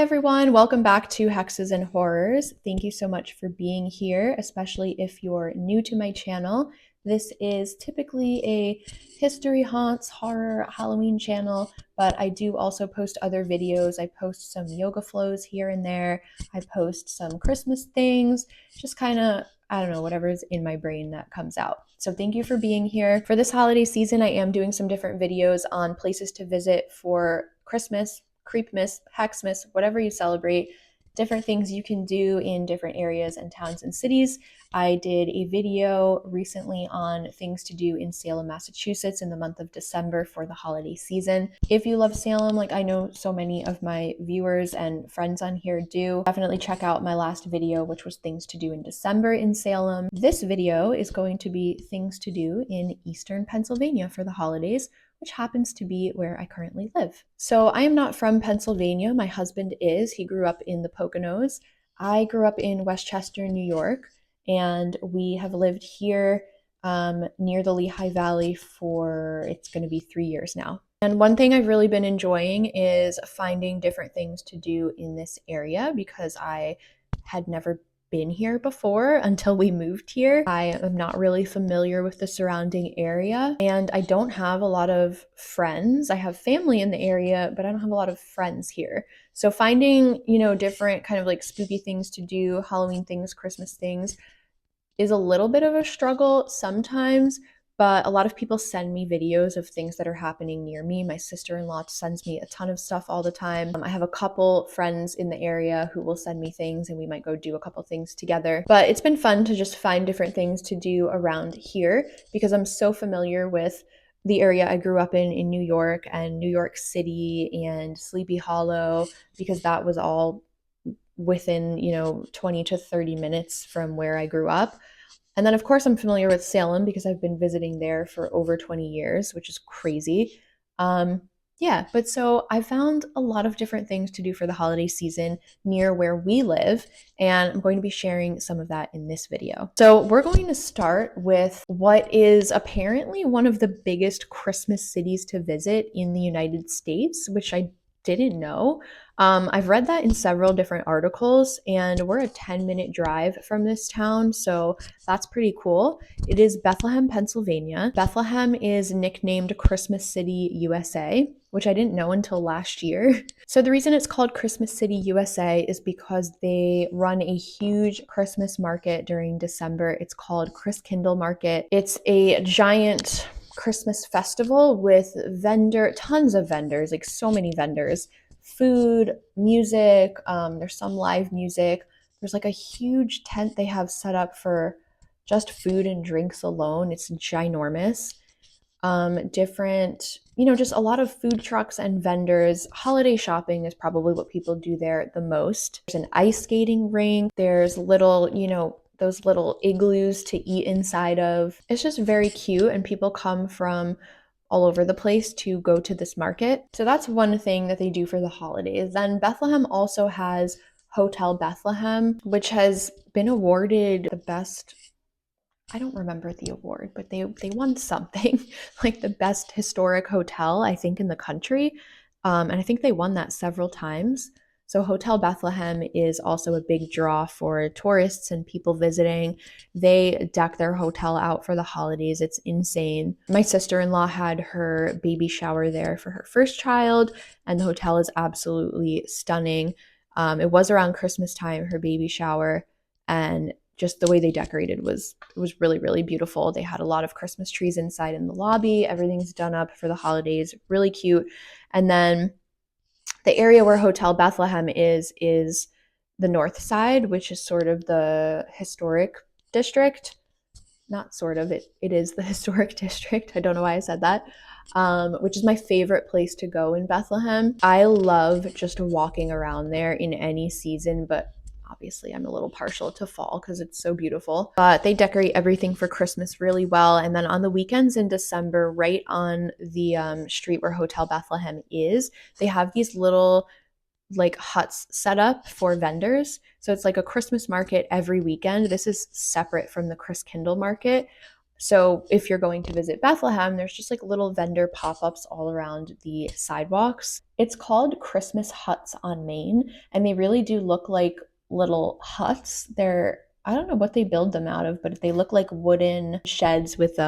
everyone, welcome back to Hexes and Horrors. Thank you so much for being here, especially if you're new to my channel. This is typically a history haunts, horror, Halloween channel, but I do also post other videos. I post some yoga flows here and there. I post some Christmas things, just kind of, I don't know, whatever's in my brain that comes out. So thank you for being here. For this holiday season, I am doing some different videos on places to visit for Christmas, Creepmas, Hexmas, whatever you celebrate, different things you can do in different areas and towns and cities. I did a video recently on things to do in Salem, Massachusetts in the month of December for the holiday season. If you love Salem, like I know so many of my viewers and friends on here do, definitely check out my last video, which was things to do in December in Salem. This video is going to be things to do in Eastern Pennsylvania for the holidays, which happens to be where I currently live. So I am not from Pennsylvania. My husband is. He grew up in the Poconos. I grew up in Westchester, New York, and we have lived here near the Lehigh Valley for, it's going to be 3 years now. And one thing I've really been enjoying is finding different things to do in this area because I had never been here before until we moved here. I am not really familiar with the surrounding area, and I don't have a lot of friends. I have family in the area, but I don't have a lot of friends here. So finding, different kind of like spooky things to do, Halloween things, Christmas things, is a little bit of a struggle sometimes, but a lot of people send me videos of things that are happening near me. My sister-in-law sends me a ton of stuff all the time. I have a couple friends in the area who will send me things and we might go do a couple things together. But it's been fun to just find different things to do around here because I'm so familiar with the area I grew up in New York and New York City and Sleepy Hollow, because that was all within 20 to 30 minutes from where I grew up. And then of course I'm familiar with Salem because I've been visiting there for over 20 years, which is crazy. But so I found a lot of different things to do for the holiday season near where we live, and I'm going to be sharing some of that in this video. So we're going to start with what is apparently one of the biggest Christmas cities to visit in the United States, which I didn't know. I've read that in several different articles, and we're a 10-minute drive from this town, so that's pretty cool. It is Bethlehem, Pennsylvania. Bethlehem is nicknamed Christmas City, USA, which I didn't know until last year. So the reason it's called Christmas City, USA is because they run a huge Christmas market during December. It's called Christkindl Market. It's a giant Christmas festival with tons of vendors, like so many vendors, food, music, there's some live music. There's like a huge tent they have set up for just food and drinks alone. It's ginormous. Different, just a lot of food trucks and vendors. Holiday shopping is probably what people do there the most. There's an ice skating rink. There's little, those little igloos to eat inside of. It's just very cute, and people come from all over the place to go to this market. So that's one thing that they do for the holidays. Then Bethlehem also has Hotel Bethlehem, which has been awarded the best, I don't remember the award, but they won something like the best historic hotel, I think, in the country. And I think they won that several times. So Hotel Bethlehem is also a big draw for tourists and people visiting. They deck their hotel out for the holidays. It's insane. My sister-in-law had her baby shower there for her first child, and the hotel is absolutely stunning. It was around Christmas time, her baby shower, and just the way they decorated was really, really beautiful. They had a lot of Christmas trees inside in the lobby. Everything's done up for the holidays, really cute. And then the area where Hotel Bethlehem is the north side, which is sort of the historic district. Not sort of, it is the historic district. I don't know why I said that. Which is my favorite place to go in Bethlehem. I love just walking around there in any season, but obviously I'm a little partial to fall because it's so beautiful. But they decorate everything for Christmas really well. And then on the weekends in December, right on the street where Hotel Bethlehem is, they have these little like huts set up for vendors. So it's like a Christmas market every weekend. This is separate from the Christkindl market. So if you're going to visit Bethlehem, there's just like little vendor pop-ups all around the sidewalks. It's called Christmas Huts on Main, and they really do look like little huts. I don't know what they build them out of, but they look like wooden sheds with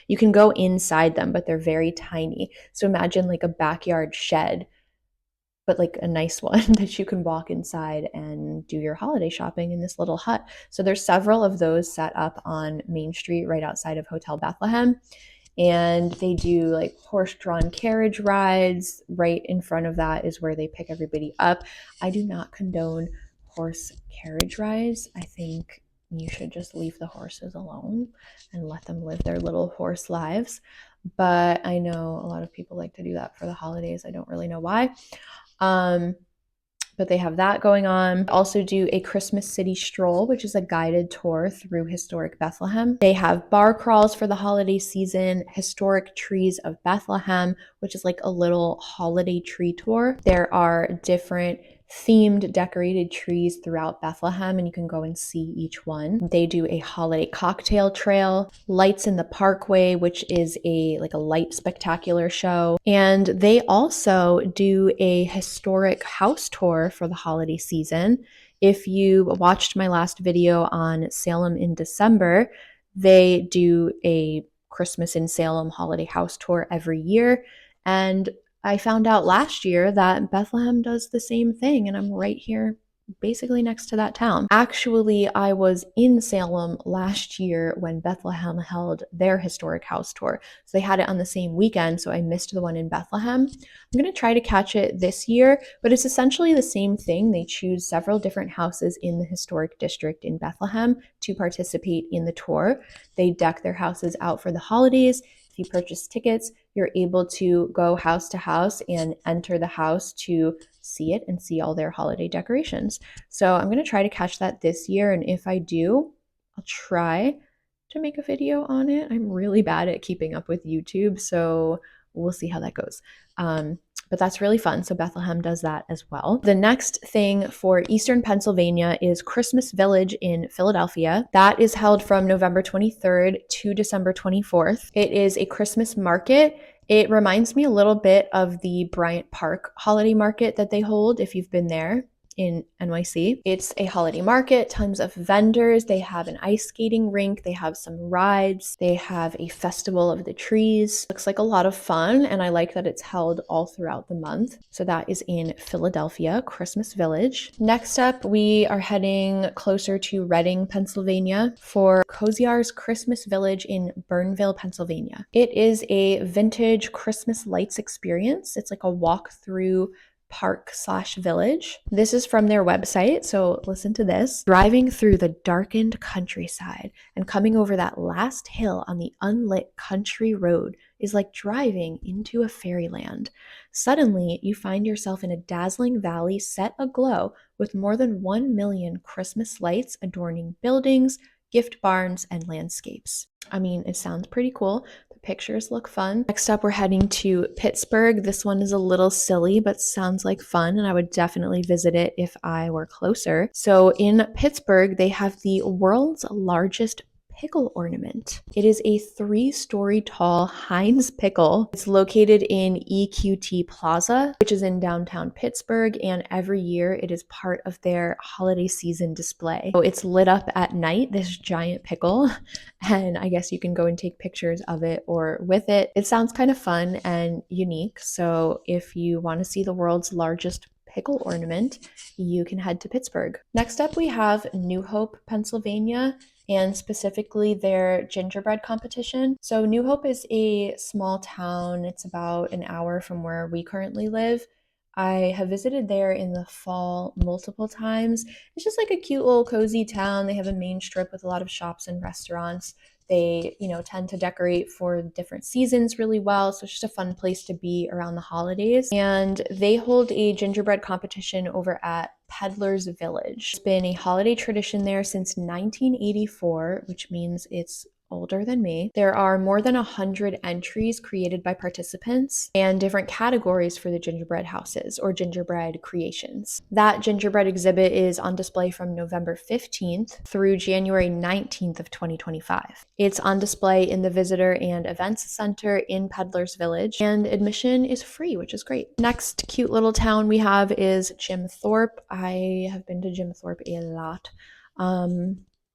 you can go inside them, but they're very tiny. So imagine like a backyard shed, but like a nice one that you can walk inside and do your holiday shopping in this little hut. So there's several of those set up on Main Street right outside of Hotel Bethlehem. And they do like horse-drawn carriage rides. Right in front of that is where they pick everybody up. I do not condone horse carriage rides. I think you should just leave the horses alone and let them live their little horse lives. But I know a lot of people like to do that for the holidays. I don't really know why. But they have that going on. They also do a Christmas City stroll, which is a guided tour through historic Bethlehem. They have bar crawls for the holiday season, historic trees of Bethlehem, which is like a little holiday tree tour. There are different themed decorated trees throughout Bethlehem, and you can go and see each one. They do a holiday cocktail trail, lights in the parkway, which is a light spectacular show, and they also do a historic house tour for the holiday season. If you watched my last video on Salem in December, they do a Christmas in Salem holiday house tour every year, and I found out last year that Bethlehem does the same thing, and I'm right here basically next to that town. Actually, I was in Salem last year when Bethlehem held their historic house tour. So they had it on the same weekend, so I missed the one in Bethlehem. I'm going to try to catch it this year, but it's essentially the same thing. They choose several different houses in the historic district in Bethlehem to participate in the tour. They deck their houses out for the holidays. If you purchase tickets, you're able to go house to house and enter the house to see it and see all their holiday decorations. So I'm going to try to catch that this year. And if I do, I'll try to make a video on it. I'm really bad at keeping up with YouTube, so we'll see how that goes. But that's really fun. So Bethlehem does that as well. The next thing for Eastern Pennsylvania is Christmas Village in Philadelphia. That is held from November 23rd to December 24th. It is a Christmas market. It reminds me a little bit of the Bryant Park holiday market that they hold, if you've been there in NYC. It's a holiday market, tons of vendors. They have an ice skating rink. They have some rides. They have a festival of the trees. Looks like a lot of fun, and I like that it's held all throughout the month. So that is in Philadelphia, Christmas Village. Next up, we are heading closer to Reading, Pennsylvania for Koziar's Christmas Village in Burnville, Pennsylvania. It is a vintage Christmas lights experience. It's like a walk through park/village. This is from their website, so listen to this. Driving through the darkened countryside and coming over that last hill on the unlit country road is like driving into a fairyland. Suddenly, you find yourself in a dazzling valley set aglow with more than 1 million Christmas lights adorning buildings, gift barns, and landscapes. I mean, it sounds pretty cool. Pictures look fun. Next up, we're heading to Pittsburgh. This one is a little silly, but sounds like fun, and I would definitely visit it if I were closer. So in Pittsburgh, they have the world's largest pickle ornament. It is a 3-story tall Heinz pickle. It's located in EQT Plaza, which is in downtown Pittsburgh, and every year it is part of their holiday season display. So it's lit up at night, this giant pickle, and I guess you can go and take pictures of it or with it. It sounds kind of fun and unique, so if you want to see the world's largest pickle ornament, you can head to Pittsburgh. Next up, we have New Hope, Pennsylvania, and specifically their gingerbread competition. So New Hope is a small town. It's about an hour from where we currently live. I have visited there in the fall multiple times. It's just like a cute little cozy town. They have a main strip with a lot of shops and restaurants. They, tend to decorate for different seasons really well. So it's just a fun place to be around the holidays. And they hold a gingerbread competition over at Peddler's Village. It's been a holiday tradition there since 1984, which means it's older than me. There are more than 100 entries created by participants and different categories for the gingerbread houses or gingerbread creations. That gingerbread exhibit is on display from November 15th through January 19th of 2025. It's on display in the Visitor and Events Center in Peddlers Village, and admission is free, which is great. Next cute little town we have is Jim Thorpe. I have been to Jim Thorpe a lot.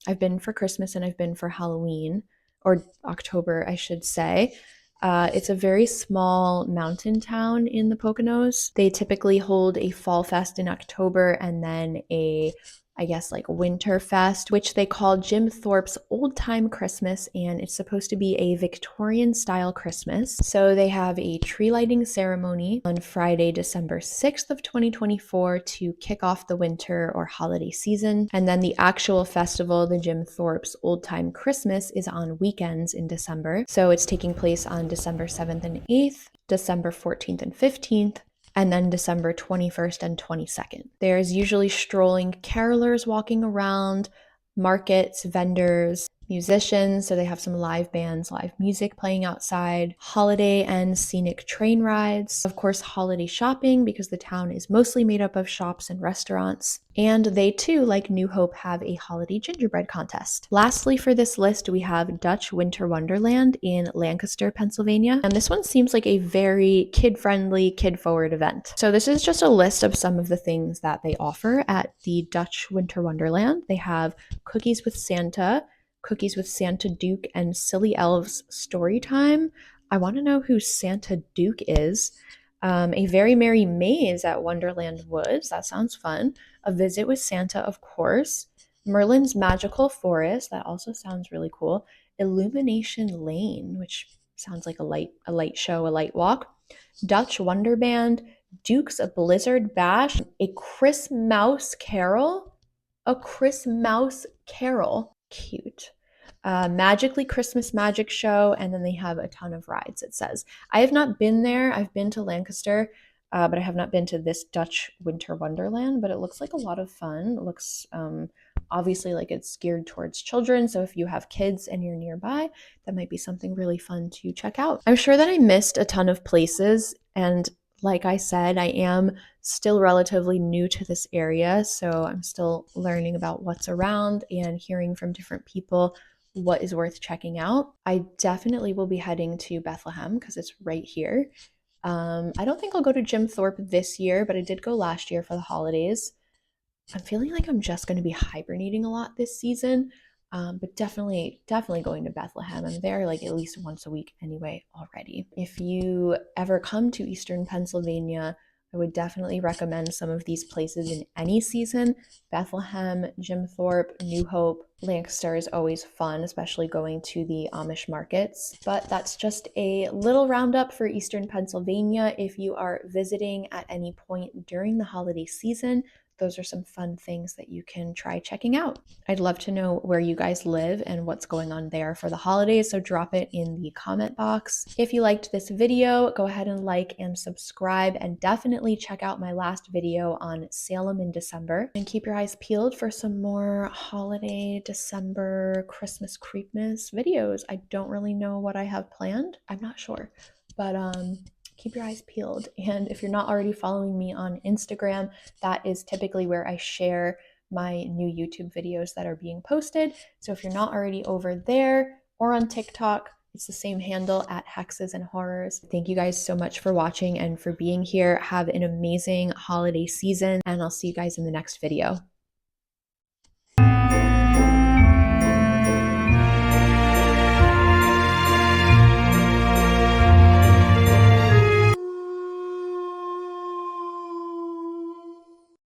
I've been for Christmas and I've been for Halloween, or October, I should say. It's a very small mountain town in the Poconos. They typically hold a fall fest in October and then I guess like winter fest, which they call Jim Thorpe's Old Time Christmas, and it's supposed to be a Victorian style Christmas. So they have a tree lighting ceremony on Friday, December 6th of 2024 to kick off the winter or holiday season. And then the actual festival, the Jim Thorpe's Old Time Christmas, is on weekends in December. So it's taking place on December 7th and 8th, December 14th and 15th, and then December 21st and 22nd. There's usually strolling carolers walking around, markets, vendors, musicians, so they have some live bands, live music playing outside, holiday and scenic train rides, of course holiday shopping because the town is mostly made up of shops and restaurants, and they too, like New Hope, have a holiday gingerbread contest. Lastly for this list, we have Dutch Winter Wonderland in Lancaster, Pennsylvania, and this one seems like a very kid-friendly, kid-forward event. So this is just a list of some of the things that they offer at the Dutch Winter Wonderland. They have Cookies with Santa Duke, and Silly Elves Story Time. I want to know who Santa Duke is. A Very Merry Maze at Wonderland Woods. That sounds fun. A Visit with Santa, of course. Merlin's Magical Forest. That also sounds really cool. Illumination Lane, which sounds like a light show, a light walk. Dutch Wonder Band. Duke's Blizzard Bash. A Christmas Carol. Cute. Magically Christmas Magic Show, and then they have a ton of rides, it says. I have not been there. I've been to Lancaster, but I have not been to this Dutch Winter Wonderland, but it looks like a lot of fun. It looks obviously like it's geared towards children, so if you have kids and you're nearby, that might be something really fun to check out. I'm sure that I missed a ton of places, and like I said, I am still relatively new to this area, so I'm still learning about what's around and hearing from different people what is worth checking out. I definitely will be heading to Bethlehem because it's right here. I don't think I'll go to Jim Thorpe this year, but I did go last year for the holidays. I'm feeling like I'm just going to be hibernating a lot this season, but definitely going to Bethlehem. I'm there like at least once a week anyway already. If you ever come to Eastern Pennsylvania, I would definitely recommend some of these places in any season. Bethlehem, Jim Thorpe, New Hope, Lancaster is always fun, especially going to the Amish markets. But that's just a little roundup for Eastern Pennsylvania. If you are visiting at any point during the holiday season, those are some fun things that you can try checking out. I'd love to know where you guys live and what's going on there for the holidays, so drop it in the comment box. If you liked this video, go ahead and like and subscribe, and definitely check out my last video on Salem in December. And keep your eyes peeled for some more holiday, December, Christmas creepmas videos. I don't really know what I have planned. I'm not sure, but keep your eyes peeled. And if you're not already following me on Instagram, that is typically where I share my new YouTube videos that are being posted. So if you're not already over there, or on TikTok, it's the same handle at Hexes and Horrors. Thank you guys so much for watching and for being here. Have an amazing holiday season, and I'll see you guys in the next video.